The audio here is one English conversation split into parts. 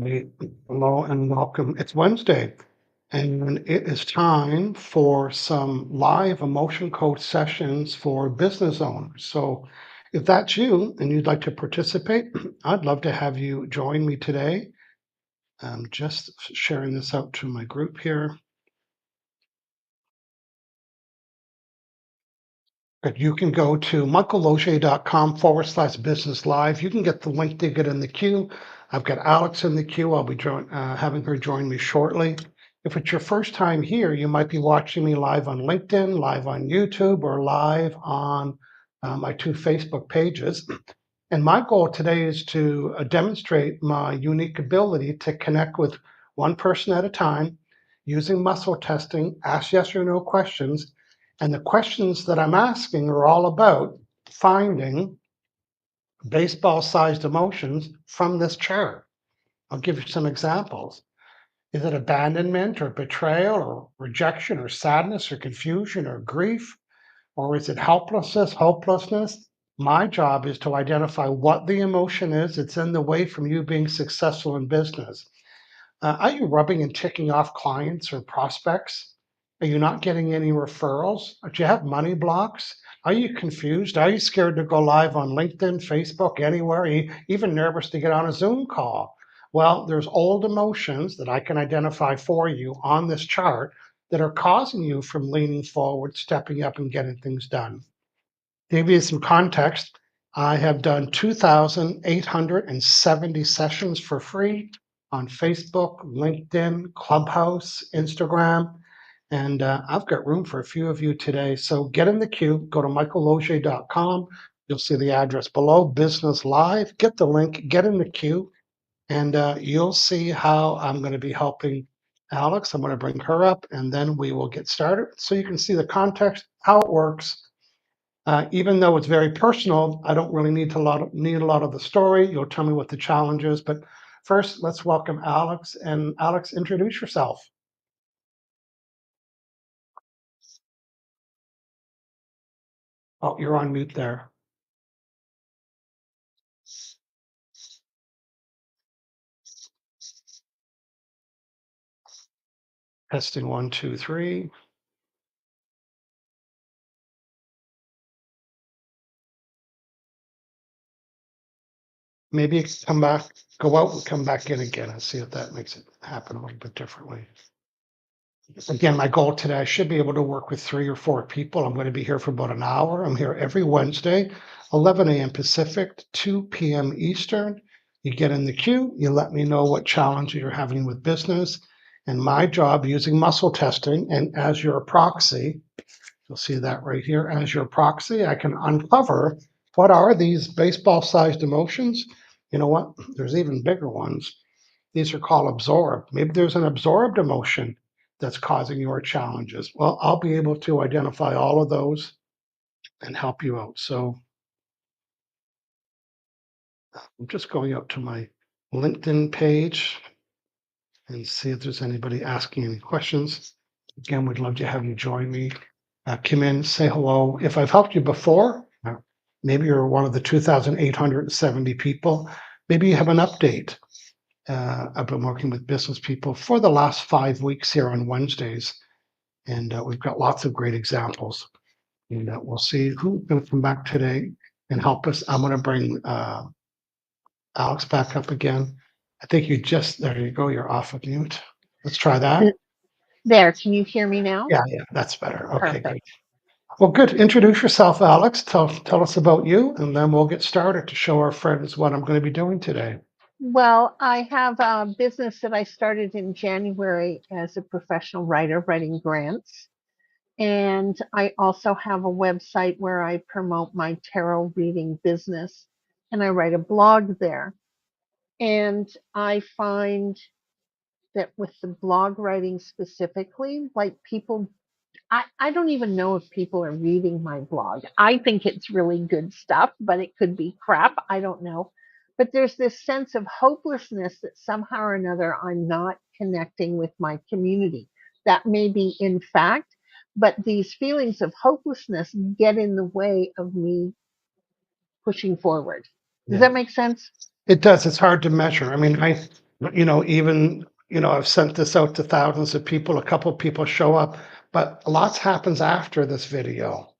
Hey, hello and welcome. It's Wednesday, and it is time for some live emotion coach sessions for business owners. So, if that's you and you'd like to participate, I'd love to have you join me today. I'm just sharing this out to my group here. But you can go to michaelloge.com/business live. You can get the link to get in the queue. I've got Alex in the queue. I'll be having her join me shortly. If it's your first time here, you might be watching me live on LinkedIn, live on YouTube, or live on my two Facebook pages. And my goal today is to demonstrate my unique ability to connect with one person at a time using muscle testing, ask yes or no questions. And the questions that I'm asking are all about finding baseball sized emotions from this chart. I'll give you some examples. Is it abandonment or betrayal or rejection or sadness or confusion or grief? Or is it helplessness, hopelessness? My job is to identify what the emotion is that's in the way from you being successful in business. Are you rubbing and ticking off clients or prospects? Are you not getting any referrals? Do you have money blocks? Are you confused? Are you scared to go live on LinkedIn, Facebook, anywhere? Are you even nervous to get on a Zoom call? Well, there's old emotions that I can identify for you on this chart that are causing you from leaning forward, stepping up, and getting things done. To give you some context, I have done 2,870 sessions for free on Facebook, LinkedIn, Clubhouse, Instagram, and I've got room for a few of you today. So get in the queue, go to michaelloge.com. You'll see the address below, Business Live. Get the link, get in the queue, and you'll see how I'm going to be helping Alex. I'm going to bring her up, and then we will get started so you can see the context, how it works. Even though it's very personal, I don't really need a lot of the story. You'll tell me what the challenge is, but first, let's welcome Alex. And Alex, introduce yourself. Oh, you're on mute there. Testing one, two, three. Maybe come back, go out and come back in again and see if that makes it happen a little bit differently. Again, my goal today, I should be able to work with 3 or 4 people. I'm going to be here for about an hour. I'm here every Wednesday, 11 a.m. Pacific, 2 p.m. Eastern. You get in the queue, you let me know what challenge you're having with business. And my job using muscle testing and as your proxy, you'll see that right here, as your proxy, I can uncover what are these baseball sized emotions. You know what? There's even bigger ones. These are called absorbed. Maybe there's an absorbed emotion that's causing your challenges. Well, I'll be able to identify all of those and help you out. So I'm just going out to my LinkedIn page and see if there's anybody asking any questions. Again, we'd love to have you join me. Come in, say hello. If I've helped you before, maybe you're one of the 2,870 people. Maybe you have an update. I've been working with business people for the last 5 weeks here on Wednesdays, and we've got lots of great examples. And we'll see who's going to come back today and help us. I'm going to bring Alex back up again. I think there you go. You're off of mute. Let's try that. There, can you hear me now? Yeah, that's better. Okay, good. Perfect. Well, good. Introduce yourself, Alex. Tell us about you, and then we'll get started to show our friends what I'm going to be doing today. Well, I have a business that I started in January as a professional writer, writing grants. And I also have a website where I promote my tarot reading business and I write a blog there. And I find that with the blog writing specifically, like I don't even know if people are reading my blog. I think it's really good stuff, but it could be crap. I don't know. But there's this sense of hopelessness that somehow or another I'm not connecting with my community. That may be in fact, but these feelings of hopelessness get in the way of me pushing forward. Does Yeah, that make sense? it does. It's hard to measure. I mean, Even, I've sent this out to thousands of people. A couple people show up, but lots happens after this video.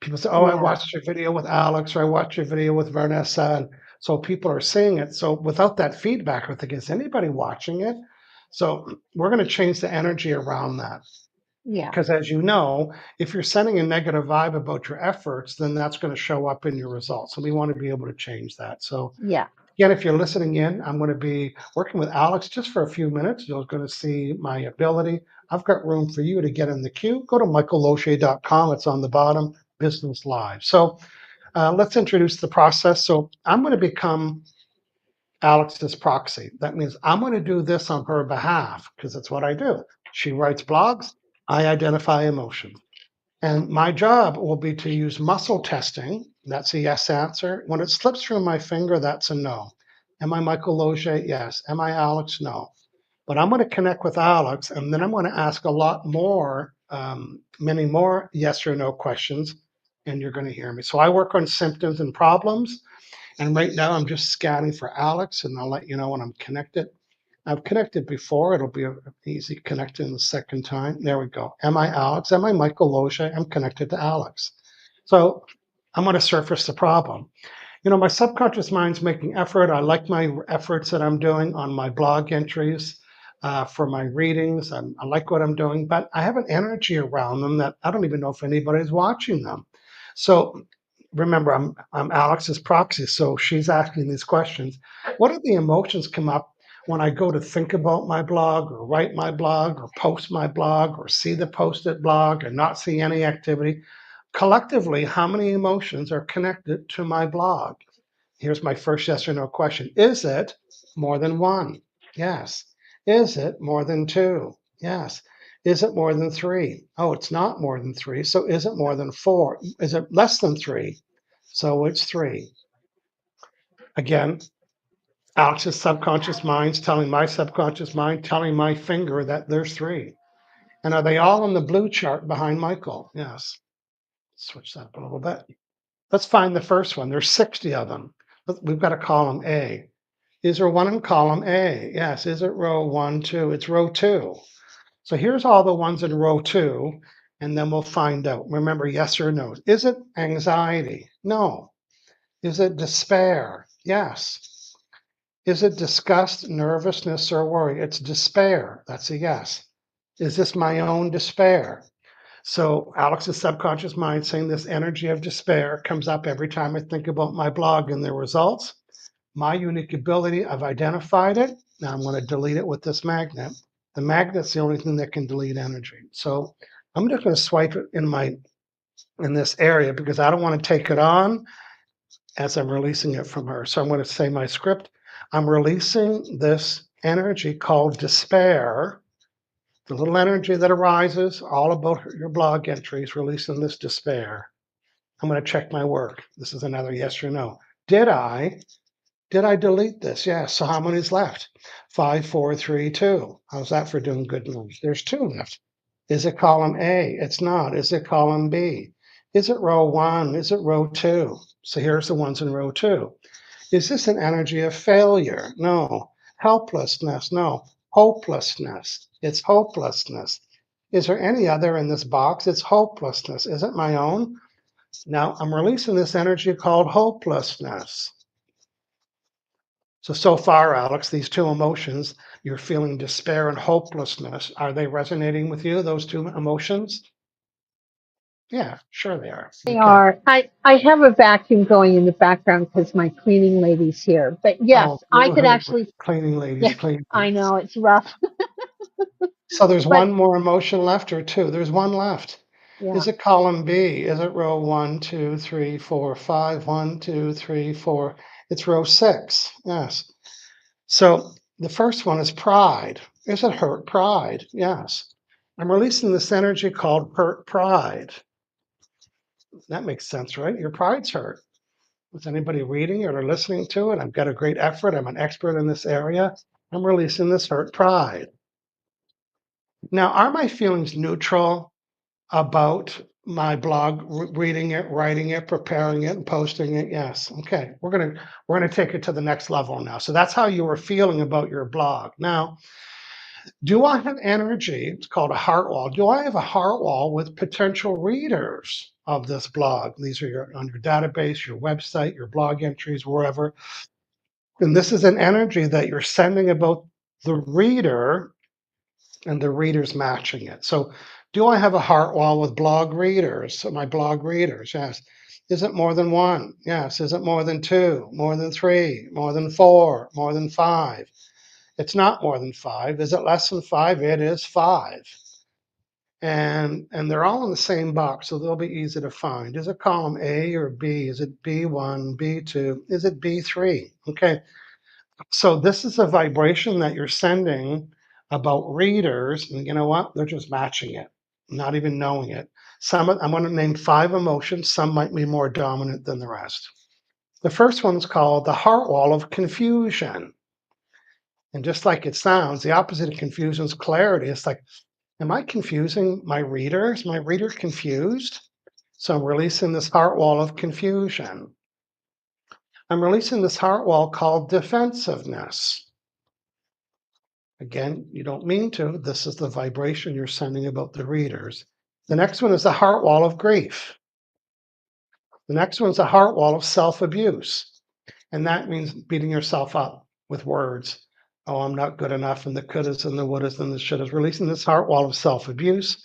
People say, "Oh, I Yeah. watched your video with Alex, or I watched your video with Vanessa." And so people are seeing it. So without that feedback, I think, is anybody watching it? So we're going to change the energy around that. Yeah. Because as you know, if you're sending a negative vibe about your efforts, then that's going to show up in your results. And we want to be able to change that. So Yeah. again, if you're listening in, I'm going to be working with Alex just for a few minutes. You're going to see my ability. I've got room for you to get in the queue. Go to michaelloche.com. It's on the bottom, Business Live. So let's introduce the process. So I'm going to become Alex's proxy. That means I'm going to do this on her behalf because that's what I do. She writes blogs. I identify emotions. And my job will be to use muscle testing. That's a yes answer. When it slips through my finger, that's a no. Am I Michael Loge? Yes. Am I Alex? No. But I'm going to connect with Alex, and then I'm going to ask a lot more, many more yes or no questions, and you're going to hear me. So I work on symptoms and problems. And right now I'm just scanning for Alex, and I'll let you know when I'm connected. I've connected before. It'll be easy connecting the second time. There we go. Am I Alex? Am I Michael Loge? I'm connected to Alex. So I'm going to surface the problem. My subconscious mind's making effort. I like my efforts that I'm doing on my blog entries for my readings. I like what I'm doing, but I have an energy around them that I don't even know if anybody's watching them. So remember, I'm Alex's proxy, so she's asking these questions. What are the emotions come up when I go to think about my blog or write my blog or post my blog or see the posted blog or not see any activity? Collectively, how many emotions are connected to my blog? Here's my first yes or no question. Is it more than one? Yes. Is it more than two? Yes. Is it more than three? Oh, it's not more than three. So is it more than four? Is it less than three? So it's three. Again, Alex's subconscious mind's telling my subconscious mind, telling my finger that there's three. And are they all in the blue chart behind Michael? Yes. Switch that up a little bit. Let's find the first one. There's 60 of them. We've got a column A. Is there one in column A? Yes. Is it row 1, 2? It's row 2. So here's all the ones in row 2, and then we'll find out. Remember, yes or no. Is it anxiety? No. Is it despair? Yes. Is it disgust, nervousness, or worry? It's despair. That's a yes. Is this my own despair? So Alex's subconscious mind saying this energy of despair comes up every time I think about my blog and the results. My unique ability, I've identified it. Now I'm going to delete it with this magnet. The magnet's the only thing that can delete energy. So I'm just going to swipe it in this area because I don't want to take it on as I'm releasing it from her. So I'm going to say my script. I'm releasing this energy called despair, the little energy that arises, all about your blog entries, releasing this despair. I'm going to check my work. This is another yes or no. Did I delete this? Yes. So how many's left? 5, 4, 3, 2. How's that for doing good news? There's 2 left. Is it column A? It's not. Is it column B? Is it row 1? Is it row 2? So here's the ones in row 2. Is this an energy of failure? No. Helplessness? No. Hopelessness. It's hopelessness. Is there any other in this box? It's hopelessness. Is it my own? Now I'm releasing this energy called hopelessness. So far, Alex, these 2 emotions, you're feeling despair and hopelessness. Are they resonating with you, those 2 emotions? Yeah, sure they are. They Okay. are. I have a vacuum going in the background because my cleaning lady's here. But Oh, yes, I could actually. cleaning ladies, Yeah, cleaning I ladies. know it's rough, So there's but one more emotion left or 2? There's one left. yeah. Is it column B? Is it row 1, 2, 3, 4, 5? 1, 2, 3, 4. It's row 6. Yes. So the first one is pride. Is it hurt pride? Yes. I'm releasing this energy called hurt pride. That makes sense, right? Your pride's hurt. Is anybody reading or listening to it? I've got a great effort. I'm an expert in this area. I'm releasing this hurt pride. Now, are my feelings neutral about my blog, reading it, writing it, preparing it, and posting it. Yes. Okay. We're gonna take it to the next level now. So that's how you were feeling about your blog. Now, do I have energy? It's called a heart wall. Do I have a heart wall with potential readers of this blog? These are on your database, your website, your blog entries, wherever. And this is an energy that you're sending about the reader, and the readers matching it. So, do I have a heart wall with blog readers? So my blog readers, yes. Is it more than one? Yes. Is it more than two? More than three? More than four? More than five? It's not more than five. Is it less than five? It is five. And they're all in the same box, so they'll be easy to find. Is it column A or B? Is it B1, B2? Is it B3? Okay. So this is a vibration that you're sending about readers, and you know what? They're just matching it, not even knowing it. I'm going to name 5 emotions. Some might be more dominant than the rest. The first one's called the heart wall of confusion. And just like it sounds, the opposite of confusion is clarity. It's like, am I confusing my reader? Is my reader confused? So I'm releasing this heart wall of confusion. I'm releasing this heart wall called defensiveness. Again, you don't mean to. This is the vibration you're sending about the readers. The next one is the heart wall of grief. The next one is the heart wall of self-abuse. And that means beating yourself up with words. Oh, I'm not good enough, and the couldas and the wouldas and the shouldas. Releasing this heart wall of self-abuse.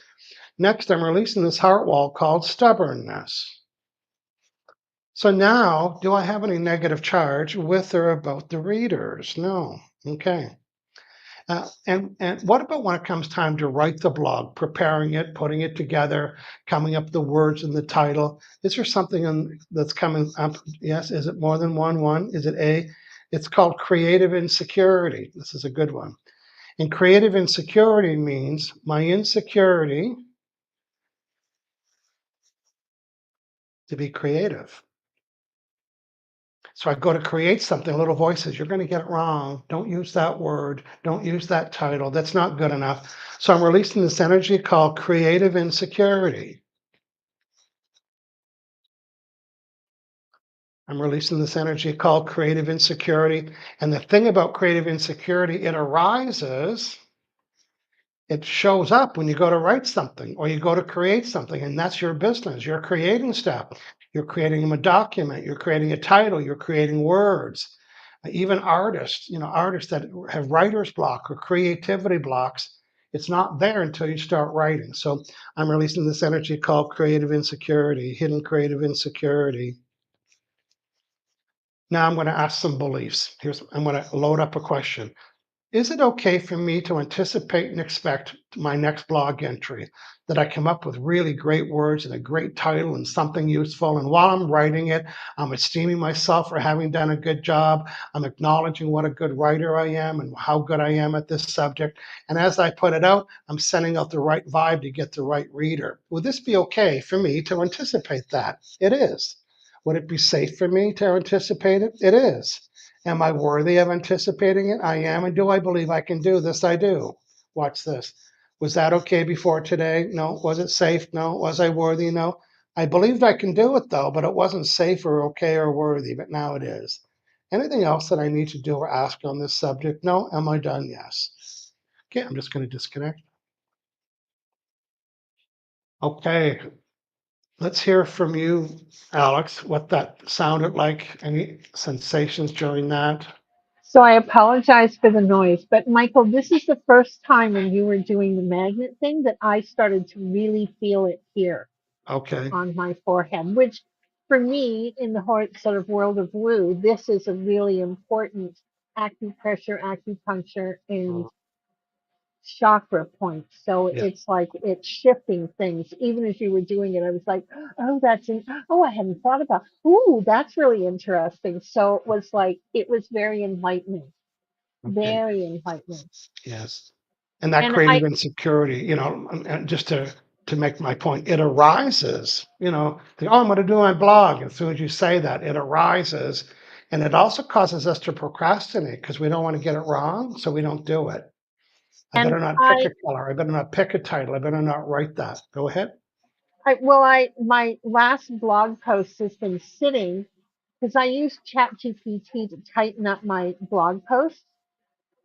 Next, I'm releasing this heart wall called stubbornness. So now, do I have any negative charge with or about the readers? No. Okay. And what about when it comes time to write the blog, preparing it, putting it together, coming up with the words in the title? Is there something that's coming up? Yes. Is it more than one? Is it A? It's called creative insecurity. This is a good one. And creative insecurity means my insecurity to be creative. So I go to create something, a little voice says, you're going to get it wrong. Don't use that word. Don't use that title. That's not good enough. So I'm releasing this energy called creative insecurity. I'm releasing this energy called creative insecurity. And the thing about creative insecurity, it shows up when you go to write something or you go to create something, and that's your business. You're creating stuff. You're creating a document. You're creating a title. You're creating words. Even artists, artists that have writer's block or creativity blocks, it's not there until you start writing. So I'm releasing this energy called creative insecurity, hidden creative insecurity. Now I'm going to ask some beliefs. I'm going to load up a question. Is it okay for me to anticipate and expect my next blog entry that I come up with really great words and a great title and something useful? And while I'm writing it, I'm esteeming myself for having done a good job. I'm acknowledging what a good writer I am and how good I am at this subject. And as I put it out, I'm sending out the right vibe to get the right reader. Would this be okay for me to anticipate that? It is. Would it be safe for me to anticipate it? It is. Am I worthy of anticipating it? I am. And do I believe I can do this? I do. Watch this. Was that okay before today? No. Was it safe? No. Was I worthy? No. I believed I can do it though, but it wasn't safe or okay or worthy, but now it is. Anything else that I need to do or ask on this subject? No. Am I done? Yes. Okay, I'm just going to disconnect. Okay, let's hear from you, Alex, what that sounded like. Any sensations during that? So I apologize for the noise, but Michael, this is the first time when you were doing the magnet thing that I started to really feel it here Okay. on my forehead, which for me in the whole sort of world of woo, this is a really important acupressure, acupuncture, and chakra point. So Yeah. it's like it's shifting things. Even as you were doing it, I was like, oh, oh, I hadn't thought about, ooh, that's really interesting. So it was like, it was very enlightening, Okay. very enlightening. Yes. And that And creative insecurity, and just to make my point, it arises, think, oh, I'm going to do my blog. As soon as you say that, it arises. And it also causes us to procrastinate because we don't want to get it wrong. So we don't do it. I and better not pick I a color. I better not pick a title. I better not write that. Go ahead. My last blog post has been sitting because I use ChatGPT to tighten up my blog posts,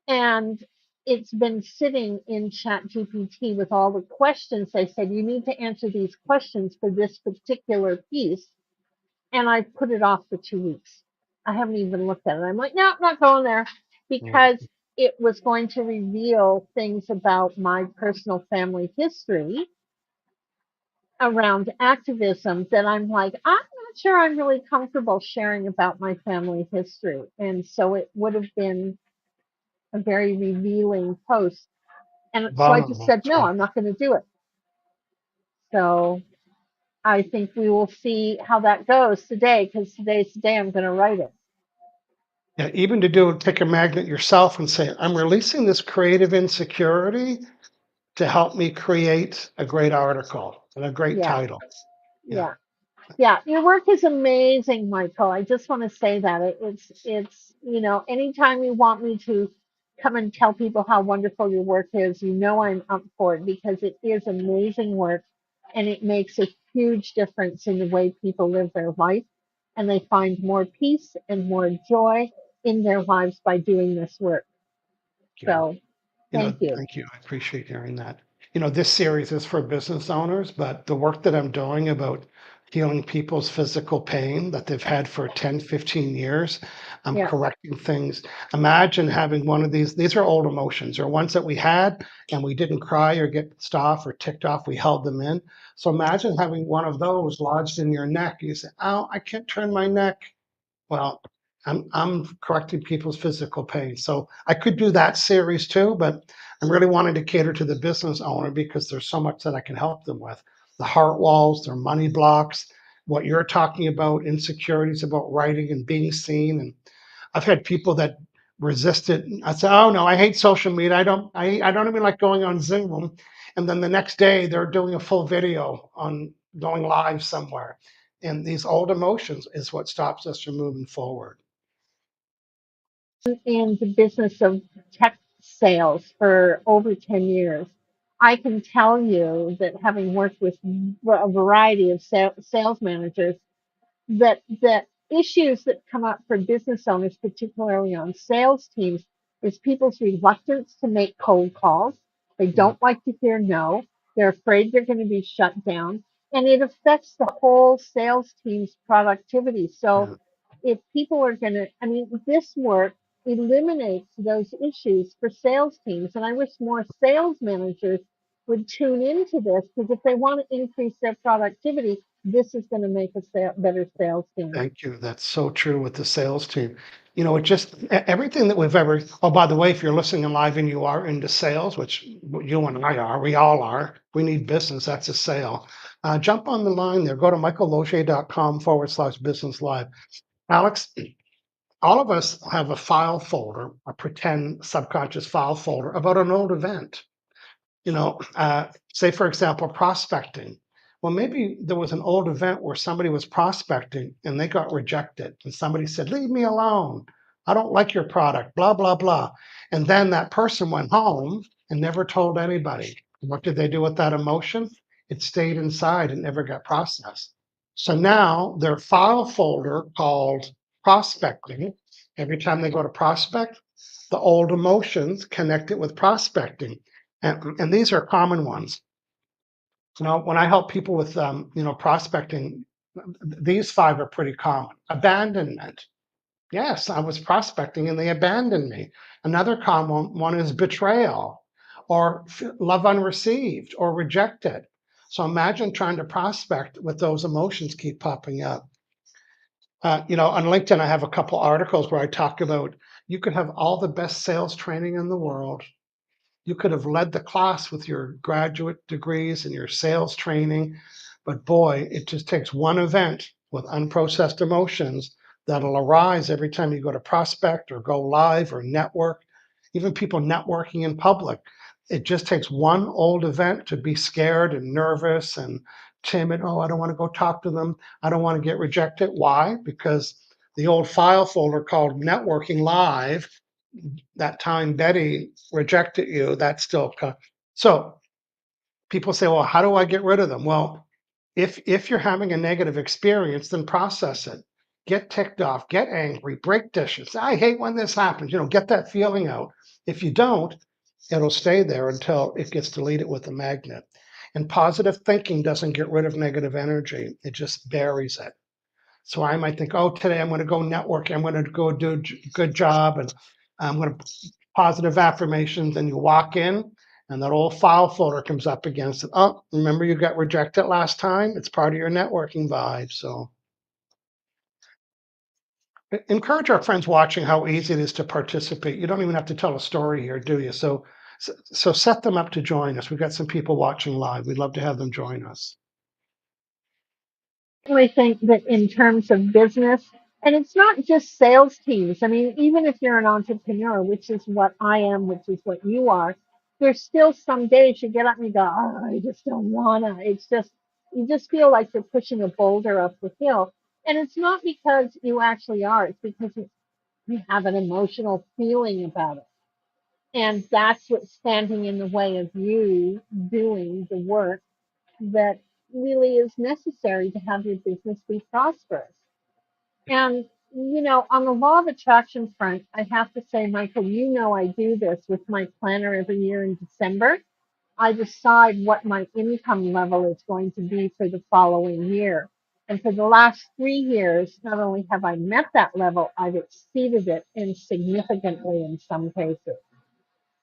and it's been sitting in ChatGPT with all the questions. They said you need to answer these questions for this particular piece, and I put it off for 2 weeks. I haven't even looked at it. I'm like, no, I'm not going there Mm. because it was going to reveal things about my personal family history around activism that I'm like, I'm not sure I'm really comfortable sharing about my family history. And so it would have been a very revealing post. And so I just Vulnerable. said, That's no, right. I'm not going to do it. So I think we will see how that goes today because today's the day I'm going to write it. Yeah, even to do pick a magnet yourself and say, I'm releasing this creative insecurity to help me create a great article and a great Yeah, title. Yeah. yeah. Yeah, your work is amazing, Michael. I just want to say that anytime you want me to come and tell people how wonderful your work is, I'm up for it because it is amazing work and it makes a huge difference in the way people live their life and they find more peace and more joy in their lives by doing this work. Yeah. So, thank you. Thank you. I appreciate hearing that. This series is for business owners, but the work that I'm doing about healing people's physical pain that they've had for 10, 15 years, I'm Yeah. correcting things. Imagine having one of these are old emotions or ones that we had and we didn't cry or get pissed off or ticked off, we held them in. So imagine having one of those lodged in your neck. You say, oh, I can't turn my neck. Well, I'm correcting people's physical pain. So I could do that series too, but I'm really wanting to cater to the business owner because there's so much that I can help them with. The heart walls, their money blocks, what you're talking about, insecurities about writing and being seen. And I've had people that resist it. I say, oh no, I hate social media. I don't even like going on Zoom. And then the next day they're doing a full video on going live somewhere. And these old emotions is what stops us from moving forward. In the business of tech sales for over 10 years, I can tell you that having worked with a variety of sales managers, that the issues that come up for business owners, particularly on sales teams, is people's reluctance to make cold calls. They Yeah, don't like to hear no. They're afraid they're going to be shut down. And it affects the whole sales team's productivity. yeah. So if people are going to, this work eliminates those issues for sales teams. And I wish more sales managers would tune into this because if they want to increase their productivity, this is going to make a better sales team. Thank you. That's so true with the sales team. It just everything that we've ever. Oh, by the way, if you're listening live and you are into sales, which you and I are, we all are. We need business. That's a sale. Jump on the line there. Go to michaelloge.com/business live. Alex, all of us have a file folder, a pretend subconscious file folder about an old event. Say for example, prospecting. Well, maybe there was an old event where somebody was prospecting and they got rejected, and somebody said, "Leave me alone. I don't like your product." Blah blah blah. And then that person went home and never told anybody. What did they do with that emotion? It stayed inside and never got processed. So now their file folder called prospecting. Every time they go to prospect, the old emotions connect it with prospecting. And these are common ones. When I help people with, prospecting, these five are pretty common. Abandonment. Yes, I was prospecting and they abandoned me. Another common one is betrayal or love unreceived or rejected. So imagine trying to prospect with those emotions keep popping up. On LinkedIn, I have a couple articles where I talk about you could have all the best sales training in the world. You could have led the class with your graduate degrees and your sales training, but boy, it just takes one event with unprocessed emotions that'll arise every time you go to prospect or go live or network, even people networking in public. It just takes one old event to be scared and nervous and timid. Oh, I don't want to go talk to them. I don't want to get rejected. Why? Because the old file folder called networking live, that time Betty rejected you, that's still so people say, well, how do I get rid of them? Well, If you're having a negative experience, then process it. Get ticked off, get angry, break dishes. I hate when this happens. Get that feeling out. If you don't, it'll stay there until it gets deleted with a magnet. And positive thinking doesn't get rid of negative energy, it just buries it. So I might think, oh, today I'm going to go network, I'm going to go do a good job, and I'm going to positive affirmations. And you walk in, and that old file folder comes up against it. Oh, remember you got rejected last time? It's part of your networking vibe. So encourage our friends watching how easy it is to participate. You don't even have to tell a story here, do you? So set them up to join us. We've got some people watching live. We'd love to have them join us. I think that in terms of business, and it's not just sales teams. I mean, even if you're an entrepreneur, which is what I am, which is what you are, there's still some days you get up and you go, oh, I just don't wanna. It's just, you just feel like you're pushing a boulder up the hill. And it's not because you actually are, it's because you have an emotional feeling about it. And that's what's standing in the way of you doing the work that really is necessary to have your business be prosperous. And, on the law of attraction front, I have to say, Michael, I do this with my planner every year in December. I decide what my income level is going to be for the following year. And for the last 3 years, not only have I met that level, I've exceeded it and significantly in some cases.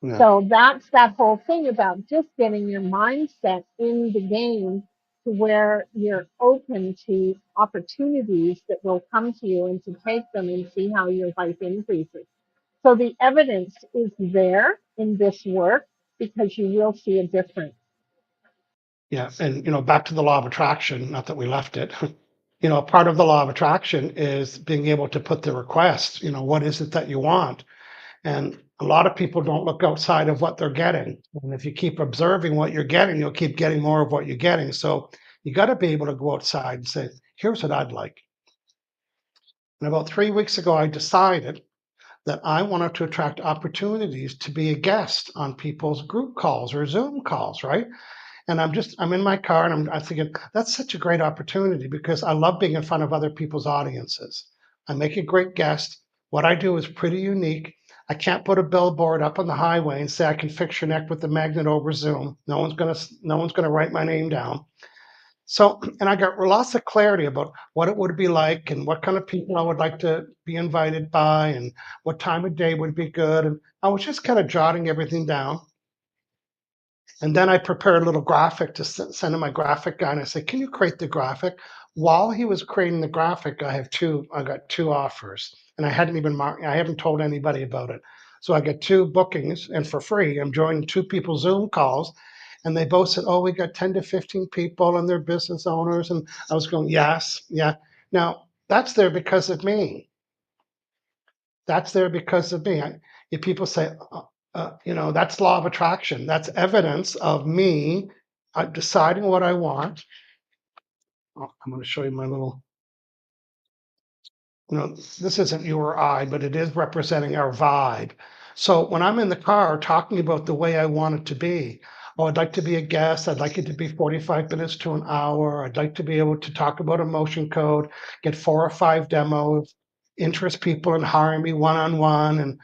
Yeah. So that's that whole thing about just getting your mindset in the game to where you're open to opportunities that will come to you and to take them and see how your life increases. So the evidence is there in this work because you will see a difference. Yeah. And, back to the law of attraction, not that we left it. Part of the law of attraction is being able to put the request, what is it that you want? And a lot of people don't look outside of what they're getting. And if you keep observing what you're getting, you'll keep getting more of what you're getting. So you got to be able to go outside and say, here's what I'd like. And about 3 weeks ago, I decided that I wanted to attract opportunities to be a guest on people's group calls or Zoom calls, right? And I'm in my car and I'm thinking, that's such a great opportunity because I love being in front of other people's audiences. I make a great guest. What I do is pretty unique. I can't put a billboard up on the highway and say I can fix your neck with the magnet over Zoom. No one's gonna write my name down. So, and I got lots of clarity about what it would be like and what kind of people I would like to be invited by and what time of day would be good. And I was just kind of jotting everything down. And then I prepared a little graphic to send to my graphic guy, and I said, "Can you create the graphic?" While he was creating the graphic, I got two offers, and I haven't told anybody about it. So I got two bookings, and for free, I'm joining two people Zoom calls, and they both said, "Oh, we got 10 to 15 people, and they're business owners." And I was going, "Yes, yeah." Now that's there because of me. That's there because of me. If people say, that's law of attraction. That's evidence of me deciding what I want. Oh, I'm going to show you my little, this isn't you or I, but it is representing our vibe. So when I'm in the car talking about the way I want it to be, oh, I'd like to be a guest. I'd like it to be 45 minutes to an hour. I'd like to be able to talk about emotion code, get 4 or 5 demos, interest people in hiring me one-on-one and,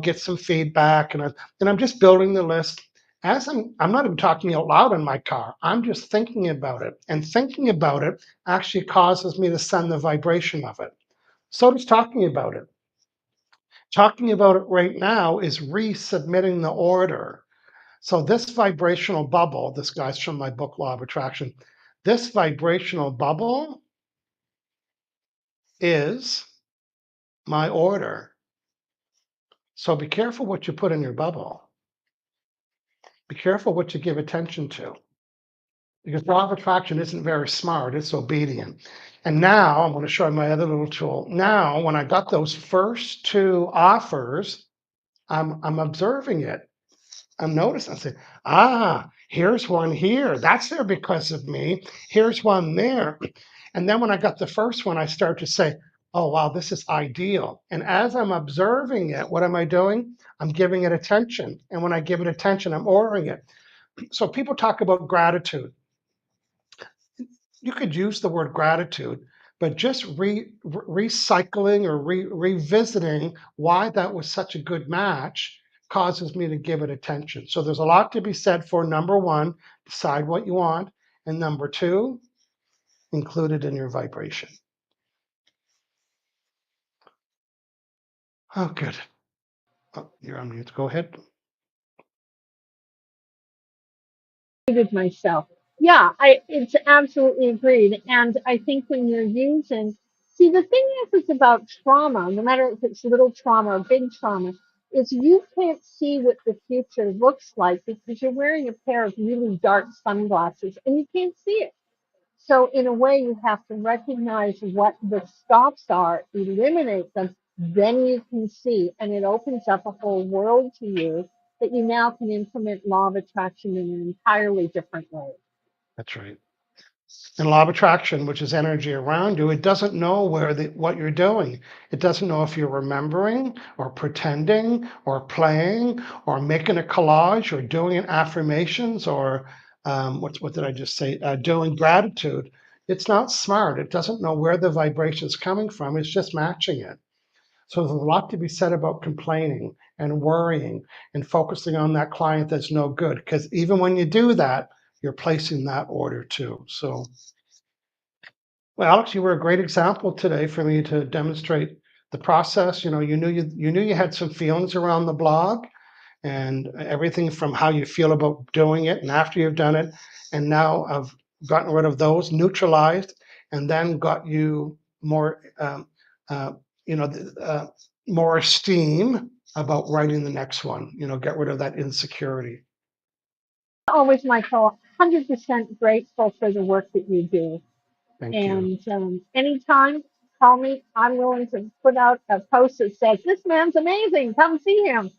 get some feedback. And I'm just building the list. As I'm not even talking out loud in my car. I'm just thinking about it. And thinking about it actually causes me to send the vibration of it. So does talking about it. Talking about it right now is resubmitting the order. So this vibrational bubble, this guy's from my book, Law of Attraction. This vibrational bubble is my order. So be careful what you put in your bubble. Be careful what you give attention to. Because law of attraction isn't very smart, it's obedient. And now I'm going to show you my other little tool. Now, when I got those first two offers, I'm observing it. I'm noticing. I say, here's one here. That's there because of me. Here's one there. And then when I got the first one, I start to say, oh, wow, this is ideal. And as I'm observing it, what am I doing? I'm giving it attention. And when I give it attention, I'm ordering it. So people talk about gratitude. you could use the word gratitude, but just recycling or revisiting why that was such a good match causes me to give it attention. So there's a lot to be said for number one, decide what you want, and number two, include it in your vibration. Oh, good. Oh, you're on mute. Go ahead. Muted myself. Yeah, it's absolutely agreed. And I think when you're using, see, the thing is, it's about trauma, no matter if it's little trauma or big trauma, is you can't see what the future looks like because you're wearing a pair of really dark sunglasses and you can't see it. So in a way, you have to recognize what the stops are, eliminate them, then you can see, and it opens up a whole world to you that you now can implement law of attraction in an entirely different way. That's right. And law of attraction, which is energy around you, it doesn't know what you're doing. It doesn't know if you're remembering or pretending or playing or making a collage or doing an affirmations or what did I just say? Doing gratitude. It's not smart. It doesn't know where the vibration is coming from. It's just matching it. So there's a lot to be said about complaining and worrying and focusing on that client that's no good. Because even when you do that, you're placing that order too. So, well, Alex, you were a great example today for me to demonstrate the process. You know, you knew you had some feelings around the blog and everything from how you feel about doing it and after you've done it. And now I've gotten rid of those, neutralized, and then got you more, uh, you know, more esteem about writing the next one. You know, get rid of that insecurity. Always, Michael, 100% grateful for the work that you do. Thank you. And anytime, call me. I'm willing to put out a post that says, "This man's amazing. Come see him."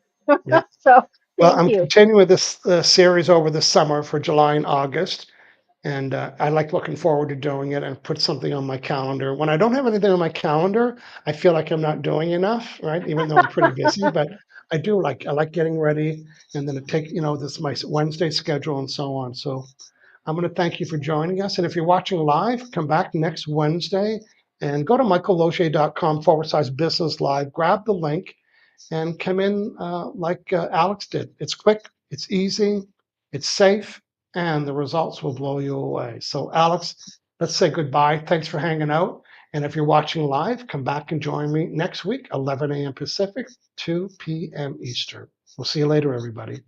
Yeah. So Well, thank I'm you. continuing this series over the summer for July and August. And I like looking forward to doing it and put something on my calendar. When I don't have anything on my calendar, I feel like I'm not doing enough, right? Even though I'm pretty busy, but I like getting ready and then to take, you know, this my Wednesday schedule and so on. So I'm going to thank you for joining us. And if you're watching live, come back next Wednesday and go to michaellogier.com/business live, grab the link and come in like Alex did. It's quick, it's easy, it's safe, and the results will blow you away. So, Alex, let's say goodbye. Thanks for hanging out. And if you're watching live, come back and join me next week, 11 a.m. Pacific, 2 p.m. Eastern. We'll see you later, everybody.